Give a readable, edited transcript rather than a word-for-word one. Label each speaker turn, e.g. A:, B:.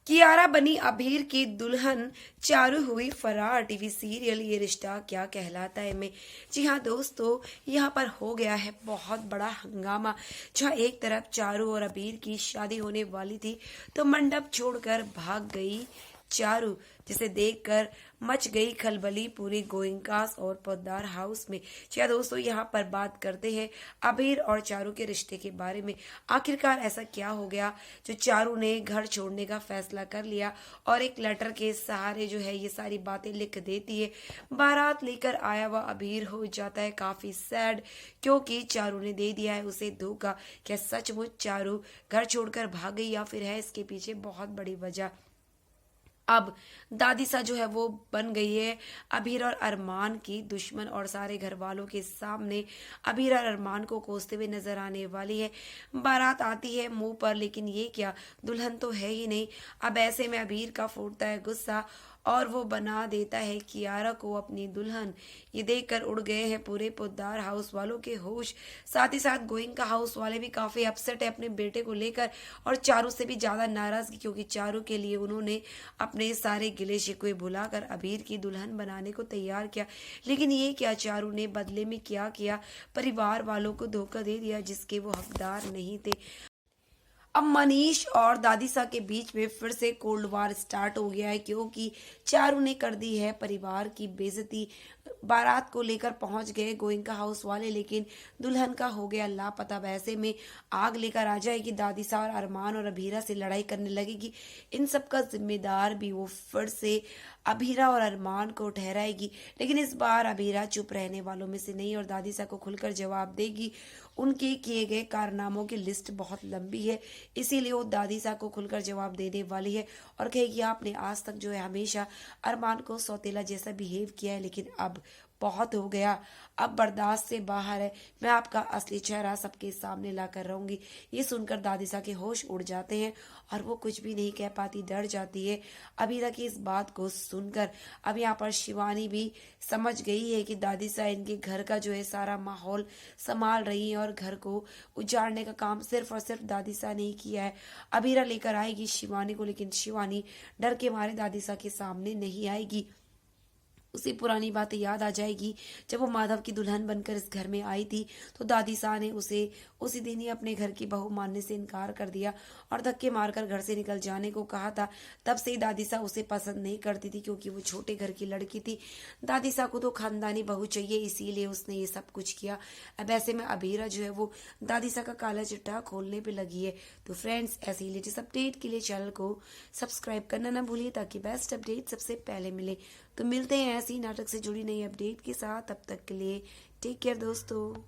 A: कियारा बनी अबीर की दुल्हन, चारू हुई फरार। टीवी सीरियल ये रिश्ता क्या कहलाता है में, जी हाँ दोस्तों, यहाँ पर हो गया है बहुत बड़ा हंगामा। जहाँ एक तरफ चारू और अबीर की शादी होने वाली थी तो मंडप छोड़कर भाग गई चारू, जिसे देखकर मच गई खलबली पूरी गोइंकास और पोद्दार हाउस में। क्या दोस्तों, यहाँ पर बात करते हैं अबीर और चारू के रिश्ते के बारे में। आखिरकार ऐसा क्या हो गया जो चारू ने घर छोड़ने का फैसला कर लिया और एक लेटर के सहारे जो है ये सारी बातें लिख देती है। बारात लेकर आया हुआ अबीर हो जाता है काफी सैड, क्योंकि चारू ने दे दिया है उसे धोखा। क्या सचमुच चारू घर छोड़कर भाग गई या फिर है इसके पीछे बहुत बड़ी वजह? अब दादी सा जो है वो बन गई है अबीर और अरमान की दुश्मन, और सारे घर वालों के सामने अबीर और अरमान को कोसते हुए नजर आने वाली है। बारात आती है मुंह पर, लेकिन ये क्या, दुल्हन तो है ही नहीं। अब ऐसे में अबीर का फूटता है गुस्सा और वो बना देता है कियारा को अपनी दुल्हन। ये देखकर उड़ गए हैं पूरे पोद्दार हाउस वालों के होश। साथ ही साथ गोइंका हाउस वाले भी काफी अपसेट है अपने बेटे को लेकर, और चारू से भी ज्यादा नाराजगी, क्योंकि चारू के लिए उन्होंने अपने सारे गिले शिकवे भुलाकर अबीर की दुल्हन बनाने को तैयार किया। लेकिन ये क्या, चारू ने बदले में क्या किया, परिवार वालों को धोखा दे दिया जिसके वो हकदार नहीं थे। अब मनीष और दादीसा के बीच में फिर से कोल्ड वार स्टार्ट हो गया है, क्योंकि चारू ने कर दी है परिवार की बेइज्जती। बारात को लेकर पहुंच गए गोइंका हाउस वाले, लेकिन दुल्हन का हो गया लापता। वैसे में आग लेकर आ जाएगी दादीसा और अरमान और अभीरा से लड़ाई करने लगेगी। इन सब का जिम्मेदार भी वो फिर से अभीरा और अरमान को ठहराएगी। लेकिन इस बार अभीरा चुप रहने वालों में से नहीं और दादीसा को खुलकर जवाब देगी। उनके किए गए कारनामों की लिस्ट बहुत लंबी है, इसीलिए वो दादीसा को खुलकर जवाब देने वाली है और कहेगी आपने आज तक जो है हमेशा अरमान को सौतेला जैसा बिहेव किया है, लेकिन अब बहुत हो गया, अब बर्दाश्त से बाहर है। मैं आपका असली चेहरा सबके सामने ला कर रहूंगी। ये सुनकर दादीसा के होश उड़ जाते हैं और वो कुछ भी नहीं कह पाती, डर जाती है अबीरा की इस बात को सुनकर। अब यहाँ पर शिवानी भी समझ गई है कि दादीसा इनके घर का जो है सारा माहौल संभाल रही है और घर को उजाड़ने का काम सिर्फ और सिर्फ दादीसा ने ही किया है। अबीरा लेकर आएगी शिवानी को, लेकिन शिवानी डर के मारे दादीसा के सामने नहीं आएगी। उसे पुरानी बातें याद आ जाएगी। जब वो माधव की दुल्हन बनकर इस घर में आई थी तो दादी सा ने उसे उसी दिन ही अपने घर की बहू मानने से इनकार कर दिया और धक्के मारकर घर से निकल जाने को कहा था। तब से ही दादी सा उसे पसंद नहीं करती थी, क्योंकि वो छोटे घर की लड़की थी। दादी सा को तो खानदानी बहू चाहिए, इसीलिए उसने ये सब कुछ किया। अब ऐसे में अबीरा जो है वो दादी सा का काला चिट्ठा खोलने पे लगी है। तो फ्रेंड्स, ऐसी लेटेस्ट अपडेट के लिए चैनल को सब्सक्राइब करना ना भूलिए, ताकि बेस्ट अपडेट सबसे पहले मिले। तो मिलते हैं ऐसी नाटक से जुड़ी नई अपडेट के साथ, तब तक के लिए टेक केयर दोस्तों।